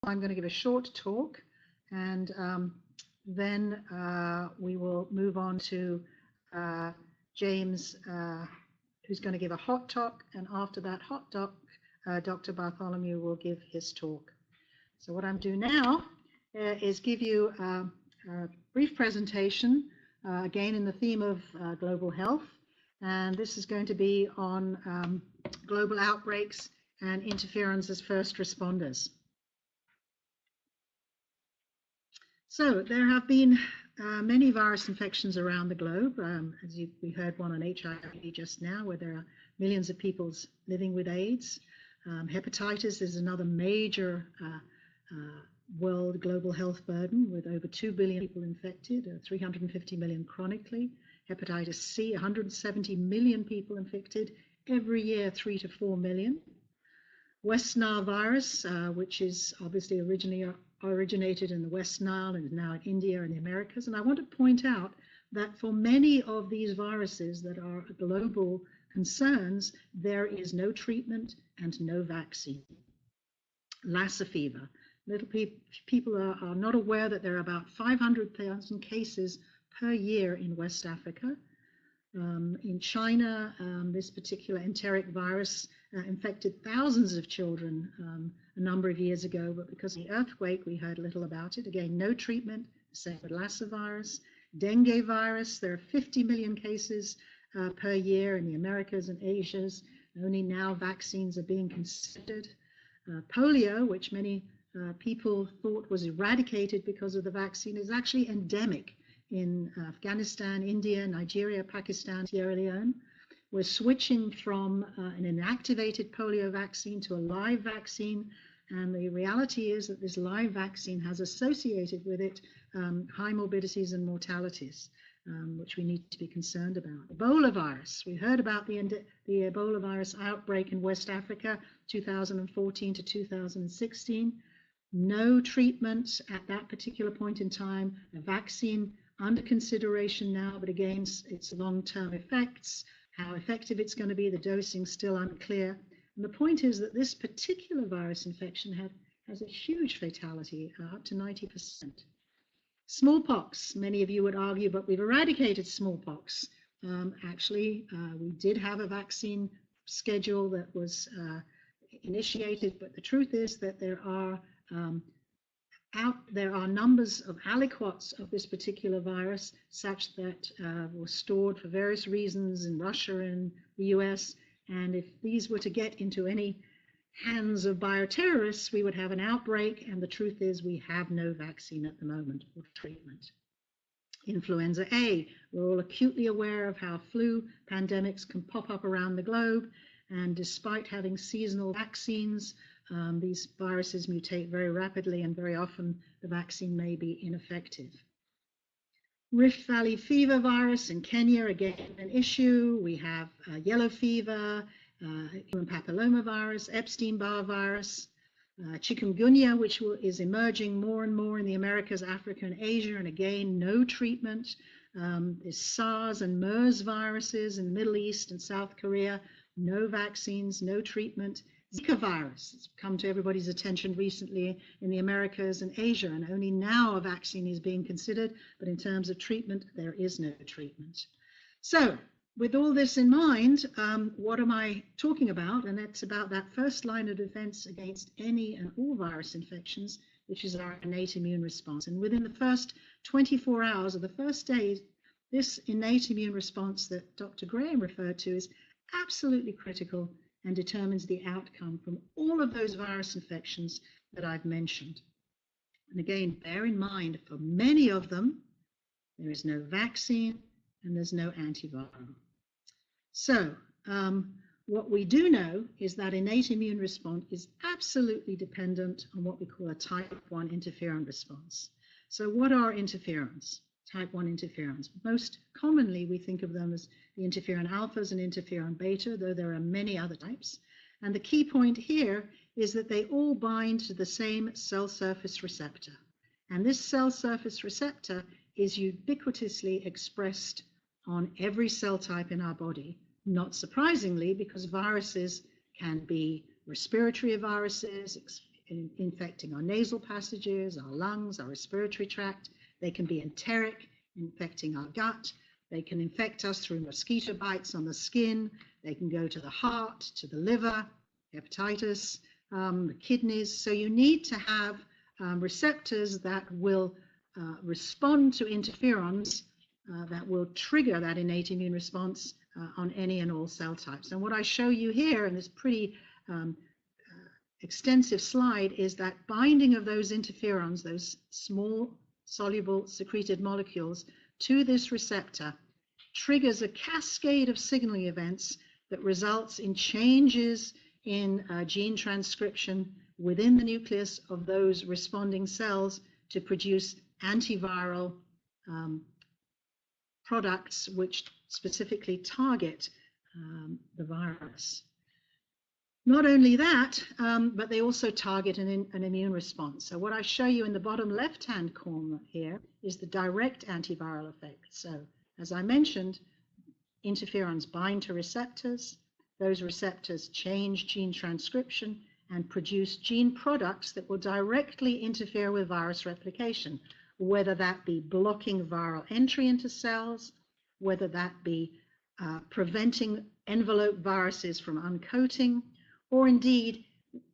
I'm going to give a short talk, and then we will move on to James, who's going to give a hot talk, and after that hot talk, Dr. Bartholomew will give his talk. So what I'm doing now is give you a brief presentation, again in the theme of global health, and this is going to be on global outbreaks and interferons as first responders. So there have been many virus infections around the globe. As we heard one on HIV just now, where there are millions of people living with AIDS. Hepatitis is another major world global health burden, with over 2 billion people infected, 350 million chronically. Hepatitis C, 170 million people infected, every year 3 to 4 million. West Nile virus, which is obviously originated in the West Nile and is now in India and the Americas. And I want to point out that for many of these viruses that are global concerns, there is no treatment and no vaccine. Lassa fever. People are not aware that there are about 500,000 cases per year in West Africa. In China, this particular enteric virus infected thousands of children a number of years ago, but because of the earthquake, we heard little about it. Again, no treatment, same with Lassa virus. Dengue virus, there are 50 million cases per year in the Americas and Asias. Only now vaccines are being considered. Polio, which many people thought was eradicated because of the vaccine, is actually endemic in Afghanistan, India, Nigeria, Pakistan, Sierra Leone. We're switching from an inactivated polio vaccine to a live vaccine, and the reality is that this live vaccine has associated with it high morbidities and mortalities, which we need to be concerned about. Ebola virus, we heard about the Ebola virus outbreak in West Africa, 2014 to 2016. No treatment at that particular point in time, a vaccine under consideration now, but again, its long-term effects, how effective it's going to be, the dosing still unclear. And the point is that this particular virus infection has a huge fatality, up to 90%. Smallpox, many of you would argue, but we've eradicated smallpox. Actually, we did have a vaccine schedule that was initiated, but the truth is that there are numbers of aliquots of this particular virus such that were stored for various reasons in Russia and the US, and if these were to get into any hands of bioterrorists, we would have an outbreak, and the truth is we have no vaccine at the moment or treatment. Influenza A, we're all acutely aware of how flu pandemics can pop up around the globe, and despite having seasonal vaccines, these viruses mutate very rapidly, and very often the vaccine may be ineffective. Rift Valley fever virus in Kenya, again an issue. We have yellow fever, human papillomavirus, Epstein-Barr virus, chikungunya, which is emerging more and more in the Americas, Africa, and Asia, and again, no treatment. There's SARS and MERS viruses in the Middle East and South Korea, no vaccines, no treatment. Zika virus has come to everybody's attention recently in the Americas and Asia, and only now a vaccine is being considered, but in terms of treatment, there is no treatment. So, with all this in mind, what am I talking about? And it's about that first line of defense against any and all virus infections, which is our innate immune response. And within the first 24 hours of the first day, this innate immune response that Dr. Graham referred to is absolutely critical and determines the outcome from all of those virus infections that I've mentioned. And again, bear in mind, for many of them, there is no vaccine and there's no antiviral. So what we do know is that innate immune response is absolutely dependent on what we call a type 1 interferon response. So what are interferons? Type 1 interferons. Most commonly, we think of them as the interferon alphas and interferon beta, though there are many other types. And the key point here is that they all bind to the same cell surface receptor. And this cell surface receptor is ubiquitously expressed on every cell type in our body, not surprisingly, because viruses can be respiratory viruses, infecting our nasal passages, our lungs, our respiratory tract. They can be enteric, infecting our gut. They can infect us through mosquito bites on the skin. They can go to the heart, to the liver, hepatitis, the kidneys. So you need to have receptors that will respond to interferons that will trigger that innate immune response on any and all cell types. And what I show you here in this pretty extensive slide is that binding of those interferons, those small soluble secreted molecules, to this receptor triggers a cascade of signaling events that results in changes in gene transcription within the nucleus of those responding cells to produce antiviral products which specifically target the virus. Not only that, but they also target an immune response. So what I show you in the bottom left-hand corner here is the direct antiviral effect. So as I mentioned, interferons bind to receptors. Those receptors change gene transcription and produce gene products that will directly interfere with virus replication, whether that be blocking viral entry into cells, whether that be preventing envelope viruses from uncoating, or indeed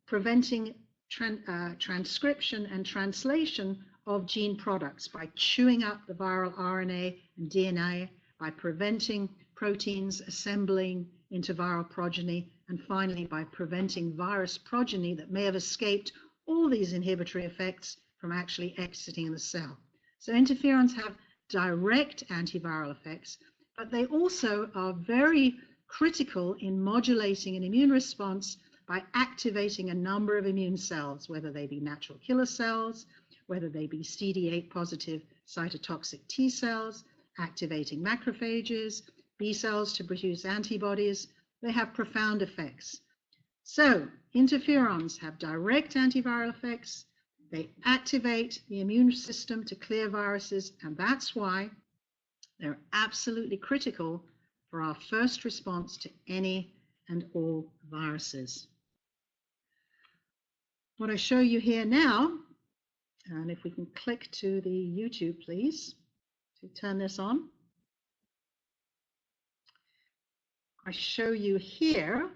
preventing transcription and translation of gene products by chewing up the viral RNA and DNA, by preventing proteins assembling into viral progeny, and finally by preventing virus progeny that may have escaped all these inhibitory effects from actually exiting the cell. So interferons have direct antiviral effects, but they also are very critical in modulating an immune response by activating a number of immune cells, whether they be natural killer cells, whether they be CD8 positive cytotoxic T cells, activating macrophages, B cells to produce antibodies. They have profound effects. So interferons have direct antiviral effects. They activate the immune system to clear viruses, and that's why they're absolutely critical for our first response to any and all viruses. What I show you here now, and if we can click to the YouTube, please, to turn this on. I show you here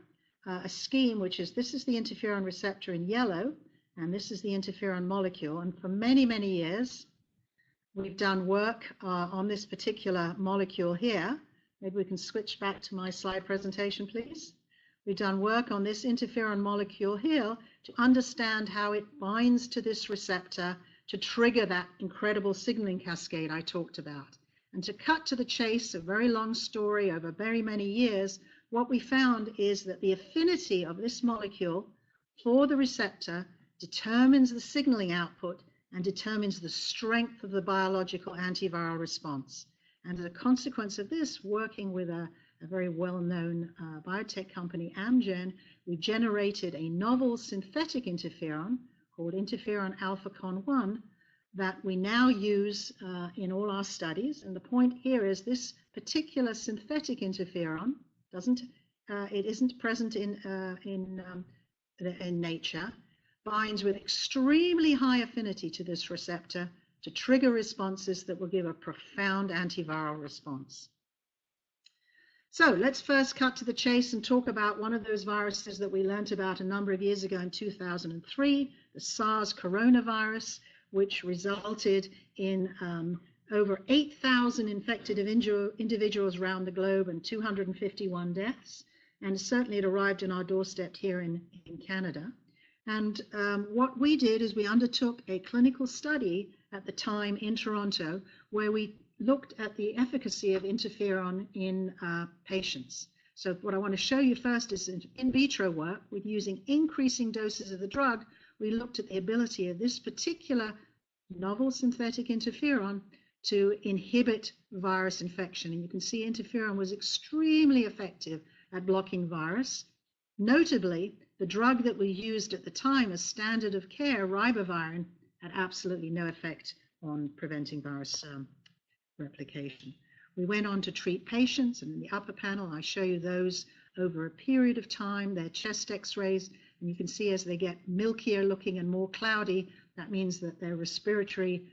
a scheme, which is, this is the interferon receptor in yellow, and this is the interferon molecule. And for many, many years, we've done work on this particular molecule here. Maybe we can switch back to my slide presentation, please. We've done work on this interferon molecule here to understand how it binds to this receptor to trigger that incredible signaling cascade I talked about. And to cut to the chase, a very long story over very many years, what we found is that the affinity of this molecule for the receptor determines the signaling output and determines the strength of the biological antiviral response. And as a consequence of this, working with a very well-known biotech company, Amgen, we generated a novel synthetic interferon called interferon alpha-con-1 that we now use in all our studies. And the point here is this particular synthetic interferon isn't present in nature, binds with extremely high affinity to this receptor to trigger responses that will give a profound antiviral response. So let's first cut to the chase and talk about one of those viruses that we learned about a number of years ago in 2003, the SARS coronavirus, which resulted in over 8,000 infected individuals around the globe and 251 deaths. And certainly it arrived in our doorstep here in Canada. And what we did is we undertook a clinical study at the time in Toronto where we looked at the efficacy of interferon in patients. So what I want to show you first is in vitro work with using increasing doses of the drug. We looked at the ability of this particular novel synthetic interferon to inhibit virus infection. And you can see interferon was extremely effective at blocking virus. Notably, the drug that we used at the time as standard of care, ribavirin, had absolutely no effect on preventing virus replication. We went on to treat patients, and in the upper panel I show you those over a period of time, their chest x-rays, And you can see as they get milkier looking and more cloudy, that means that their respiratory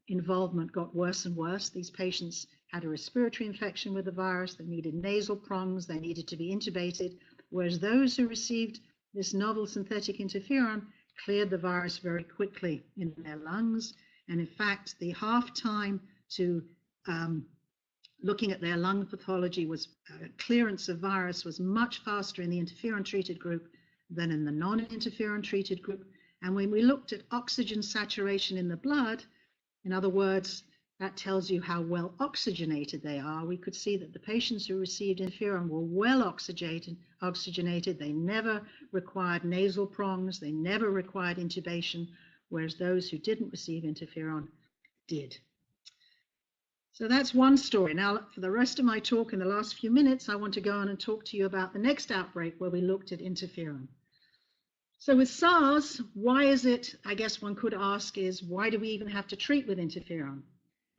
involvement got worse and worse. These patients had a respiratory infection with the virus. They needed nasal prongs. They needed to be intubated, whereas those who received this novel synthetic interferon cleared the virus very quickly in their lungs. And in fact, the half time to looking at their lung pathology was clearance of virus was much faster in the interferon treated group than in the non-interferon treated group. And when we looked at oxygen saturation in the blood, in other words, that tells you how well oxygenated they are. We could see that the patients who received interferon were well oxygenated. They never required nasal prongs. They never required intubation, whereas those who didn't receive interferon did. So that's one story. Now, for the rest of my talk in the last few minutes, I want to go on and talk to you about the next outbreak where we looked at interferon. So with SARS, why is it, I guess one could ask, is why do we even have to treat with interferon?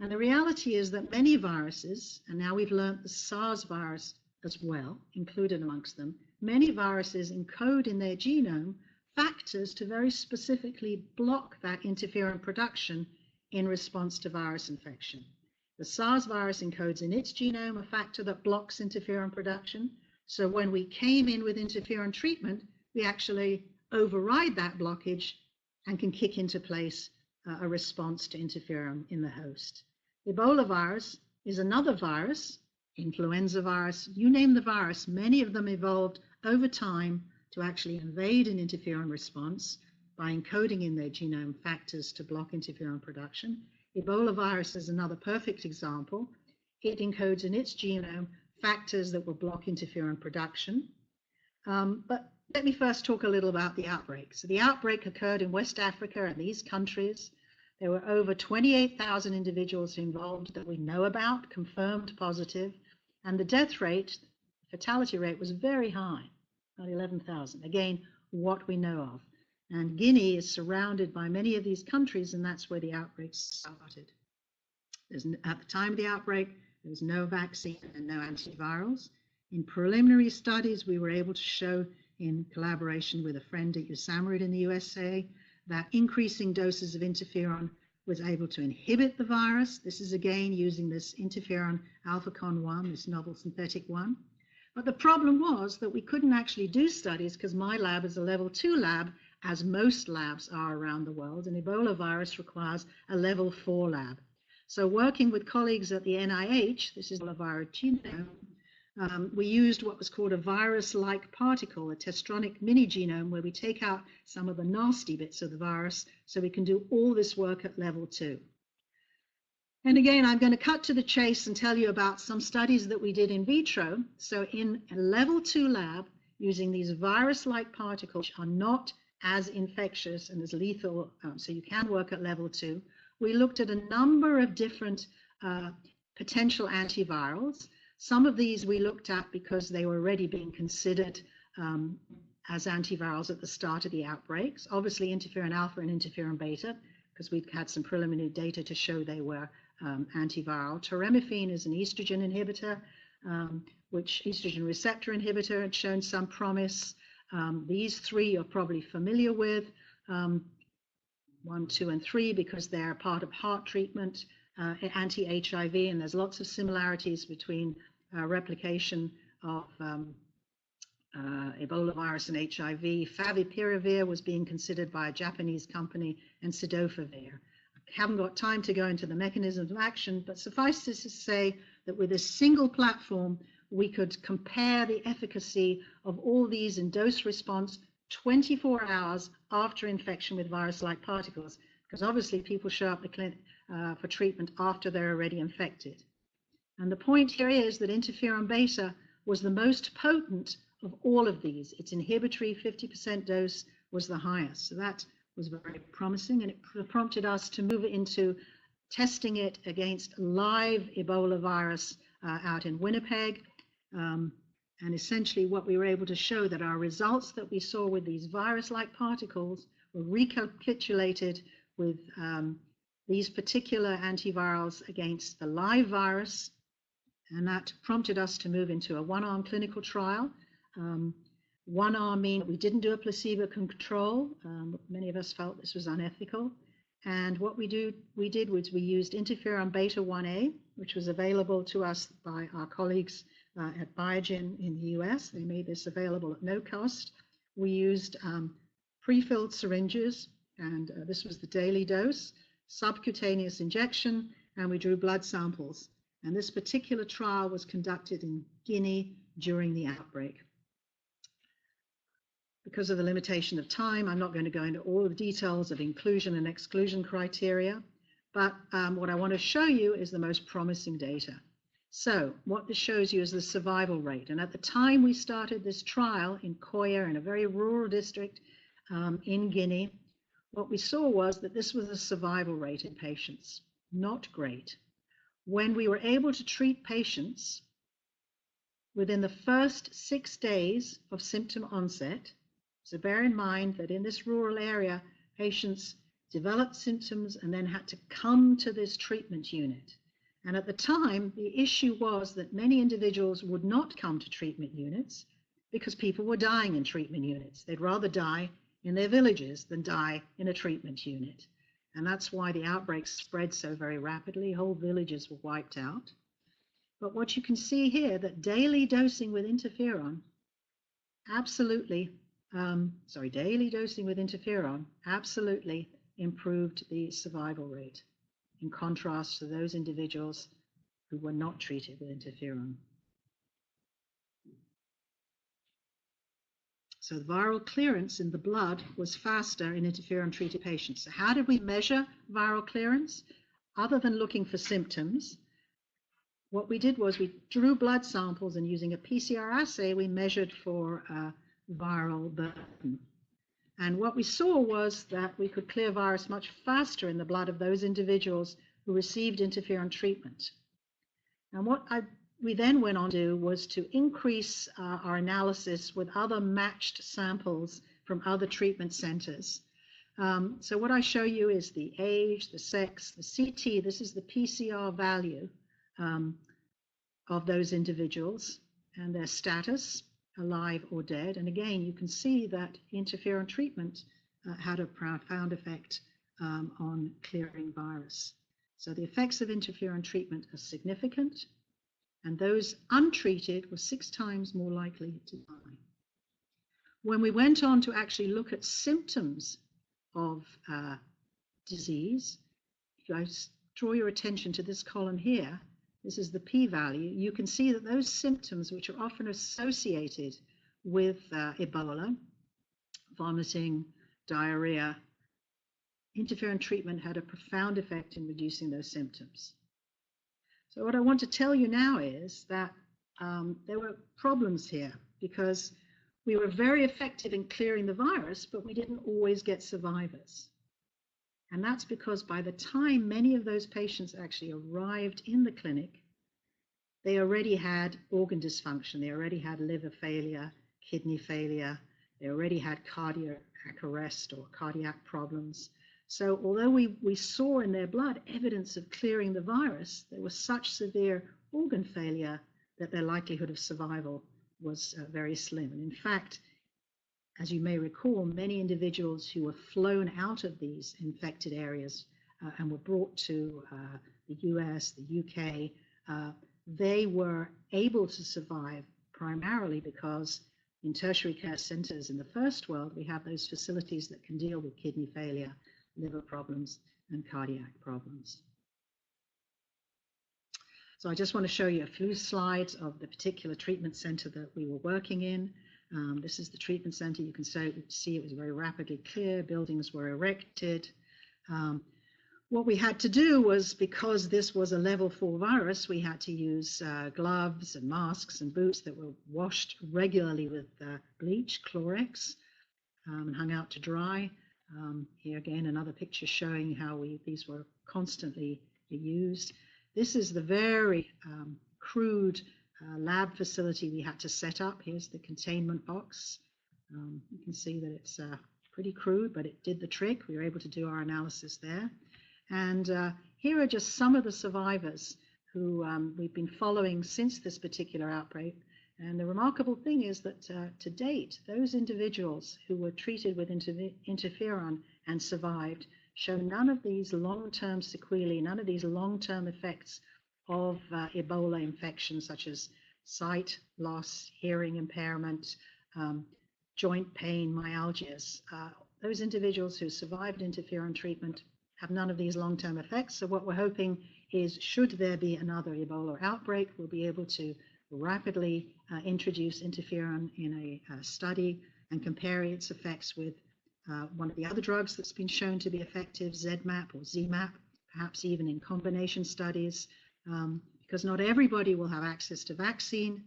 And the reality is that many viruses, and now we've learned the SARS virus as well, included amongst them, many viruses encode in their genome factors to very specifically block that interferon production in response to virus infection. The SARS virus encodes in its genome a factor that blocks interferon production. So when we came in with interferon treatment, we actually override that blockage and can kick into place a response to interferon in the host. Ebola virus is another virus, influenza virus, you name the virus. Many of them evolved over time to actually invade an interferon response by encoding in their genome factors to block interferon production. Ebola virus is another perfect example. It encodes in its genome factors that will block interferon production. But let me first talk a little about the outbreak. So the outbreak occurred in West Africa and these countries. There were over 28,000 individuals involved that we know about, confirmed positive, and the death rate, fatality rate was very high, about 11,000. Again, what we know of. And Guinea is surrounded by many of these countries, and that's where the outbreak started. At the time of the outbreak, there was no vaccine and no antivirals. In preliminary studies, we were able to show, in collaboration with a friend at USAMRIID in the USA, that increasing doses of interferon was able to inhibit the virus. This is again using this interferon alpha-con-1, this novel synthetic one. But the problem was that we couldn't actually do studies because my lab is a level 2 lab, as most labs are around the world, and Ebola virus requires a level 4 lab. So working with colleagues at the NIH, this is Ebola virus genome, we used what was called a virus-like particle, a testronic mini-genome, where we take out some of the nasty bits of the virus so we can do all this work at level 2. And again, I'm going to cut to the chase and tell you about some studies that we did in vitro. So in a level 2 lab, using these virus-like particles, which are not as infectious and as lethal, so you can work at level 2, we looked at a number of different potential antivirals. Some of these we looked at because they were already being considered as antivirals at the start of the outbreaks. Obviously, interferon alpha and interferon beta, because we'd had some preliminary data to show they were antiviral. Toremifene is an estrogen inhibitor, which estrogen receptor inhibitor had shown some promise. These three you're probably familiar with, 1, 2, and 3, because they're part of heart treatment, anti-HIV, and there's lots of similarities between replication of Ebola virus and HIV. Favipiravir was being considered by a Japanese company, and cidofovir. I haven't got time to go into the mechanisms of action, but suffice it to say that with a single platform, we could compare the efficacy of all these in dose response 24 hours after infection with virus-like particles, because obviously people show up the clinic for treatment after they're already infected. And the point here is that interferon beta was the most potent of all of these. Its inhibitory 50% dose was the highest. So that was very promising, and it prompted us to move into testing it against live Ebola virus out in Winnipeg. And essentially what we were able to show that our results that we saw with these virus-like particles were recapitulated with these particular antivirals against the live virus, and that prompted us to move into a one-arm clinical trial One arm mean we didn't do a placebo control. Many of us felt this was unethical. And what we did was we used interferon beta 1A, which was available to us by our colleagues at Biogen in the US. They made this available at no cost. We used pre-filled syringes, and this was the daily dose, subcutaneous injection, and we drew blood samples. And this particular trial was conducted in Guinea during the outbreak. Because of the limitation of time, I'm not going to go into all the details of inclusion and exclusion criteria, but what I want to show you is the most promising data. So what this shows you is the survival rate. And at the time we started this trial in Koya, in a very rural district in Guinea, what we saw was that this was a survival rate in patients, not great. When we were able to treat patients within the first 6 days of symptom onset, so bear in mind that in this rural area, patients developed symptoms and then had to come to this treatment unit. And at the time, the issue was that many individuals would not come to treatment units because people were dying in treatment units. They'd rather die in their villages than die in a treatment unit. And that's why the outbreak spread so very rapidly. Whole villages were wiped out. But what you can see here, that daily dosing with interferon daily dosing with interferon absolutely improved the survival rate, in contrast to those individuals who were not treated with interferon. So the viral clearance in the blood was faster in interferon-treated patients. So how did we measure viral clearance? Other than looking for symptoms, what we did was we drew blood samples, and using a PCR assay, we measured for viral burden. And what we saw was that we could clear virus much faster in the blood of those individuals who received interferon treatment. And what we then went on to do was to increase our analysis with other matched samples from other treatment centers. So what I show you is the age, the sex, the CT. This is the PCR value of those individuals and their status, alive or dead. And again, you can see that interferon treatment had a profound effect on clearing virus. So the effects of interferon treatment are significant, and those untreated were 6 times more likely to die. When we went on to actually look at symptoms of disease, if I draw your attention to this column here, this is the p-value, you can see that those symptoms, which are often associated with Ebola, vomiting, diarrhea, interferon treatment had a profound effect in reducing those symptoms. So what I want to tell you now is that there were problems here, because we were very effective in clearing the virus, but we didn't always get survivors. And that's because by the time many of those patients actually arrived in the clinic, they already had organ dysfunction. They already had liver failure, kidney failure. They already had cardiac arrest or cardiac problems. So although we saw in their blood evidence of clearing the virus, there was such severe organ failure that their likelihood of survival was very slim. And in fact, as you may recall, many individuals who were flown out of these infected areas and were brought to the US, the UK, they were able to survive primarily because in tertiary care centers in the first world, we have those facilities that can deal with kidney failure, liver problems, and cardiac problems. So I just want to show you a few slides of the particular treatment center that we were working in. This is the treatment center. You can see it was very rapidly clear. Buildings were erected. What we had to do was, because this was a level 4 virus, we had to use gloves and masks and boots that were washed regularly with bleach, Chlorex, and hung out to dry. Here again, another picture showing how these were constantly used. This is the very crude lab facility we had to set up. Here's the containment box. You can see that it's pretty crude, but it did the trick. We were able to do our analysis there. And here are just some of the survivors who we've been following since this particular outbreak. And the remarkable thing is that to date, those individuals who were treated with interferon and survived show none of these long-term sequelae, none of these long-term effects of Ebola infections, such as sight loss, hearing impairment, joint pain, myalgias. Those individuals who survived interferon treatment have none of these long-term effects. So what we're hoping is, should there be another Ebola outbreak, we'll be able to rapidly introduce interferon in a study and compare its effects with one of the other drugs that's been shown to be effective, ZMapp or ZMapp, perhaps even in combination studies, because not everybody will have access to vaccine.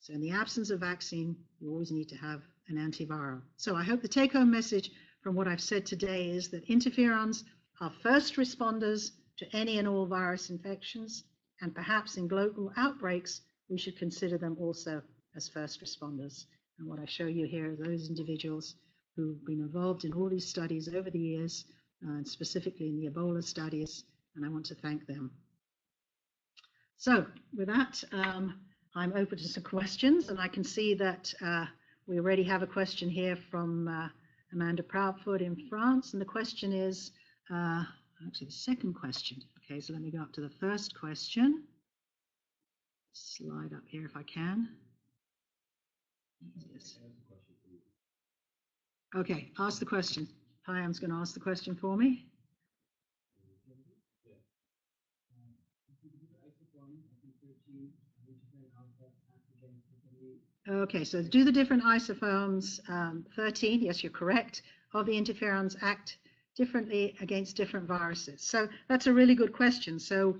So in the absence of vaccine, you always need to have an antiviral. So I hope the take-home message from what I've said today is that interferons are first responders to any and all virus infections, and perhaps in global outbreaks, we should consider them also as first responders. And what I show you here are those individuals who've been involved in all these studies over the years, and specifically in the Ebola studies, and I want to thank them. So with that, I'm open to some questions, and I can see that we already have a question here from Amanda Proudfoot in France, and the question is, actually the second question. Okay, so let me go up to the first question. Slide up here if I can. Yes. Okay, ask the question. Payam's going to ask the question for me. Okay, so do the different isoforms, 13, yes, you're correct, of the interferons act differently against different viruses? So that's a really good question. So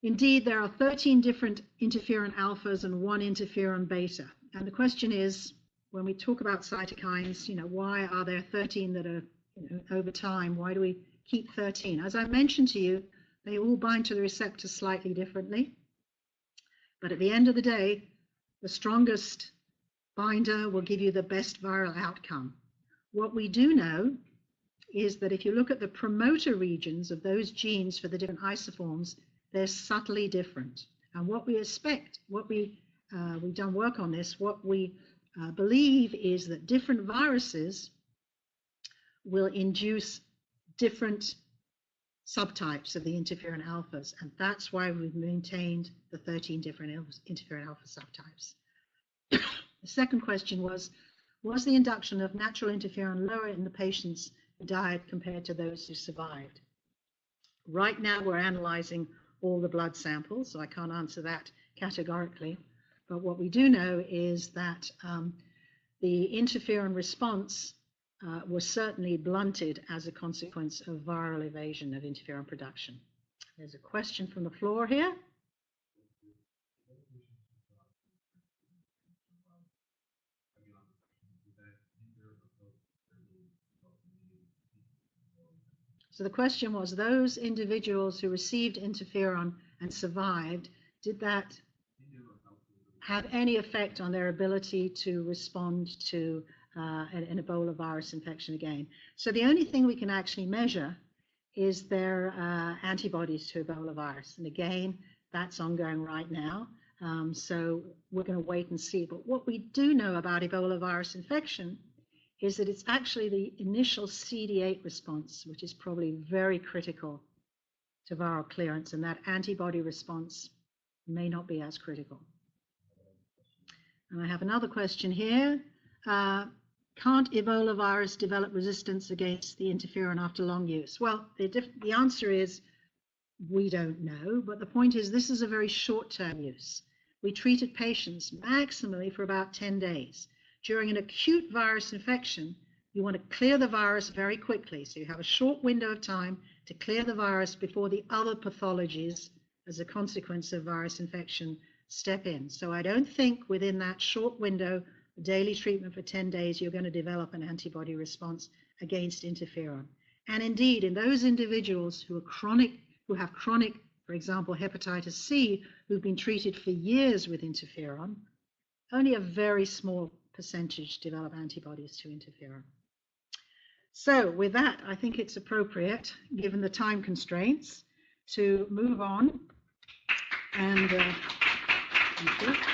indeed, there are 13 different interferon alphas and 1 interferon beta. And the question is, when we talk about cytokines, why are there 13 that are, over time, why do we keep 13? As I mentioned to you, they all bind to the receptor slightly differently. But at the end of the day, the strongest binder will give you the best viral outcome. What we do know is that if you look at the promoter regions of those genes for the different isoforms, they're subtly different. And what we expect, we've done work on this, what we believe is that different viruses will induce different subtypes of the interferon alphas, and that's why we've maintained the 13 different interferon alpha subtypes. The second question was the induction of natural interferon lower in the patients who died compared to those who survived? Right now we're analyzing all the blood samples, so I can't answer that categorically, but what we do know is that the interferon response was certainly blunted as a consequence of viral evasion of interferon production. There's a question from the floor here. So the question was, those individuals who received interferon and survived, did that have any effect on their ability to respond to an Ebola virus infection again? So the only thing we can actually measure is their antibodies to Ebola virus. And again, that's ongoing right now. So we're going to wait and see. But what we do know about Ebola virus infection is that it's actually the initial CD8 response, which is probably very critical to viral clearance, and that antibody response may not be as critical. And I have another question here. Can't Ebola virus develop resistance against the interferon after long use? Well, the answer is we don't know, but the point is this is a very short-term use. We treated patients maximally for about 10 days. During an acute virus infection, you want to clear the virus very quickly. So you have a short window of time to clear the virus before the other pathologies as a consequence of virus infection step in. So I don't think within that short window, daily treatment for 10 days, you're going to develop an antibody response against interferon. And indeed, in those individuals who have chronic, for example, hepatitis C, who've been treated for years with interferon, only a very small percentage develop antibodies to interferon. So with that, I think it's appropriate, given the time constraints, to move on and thank you.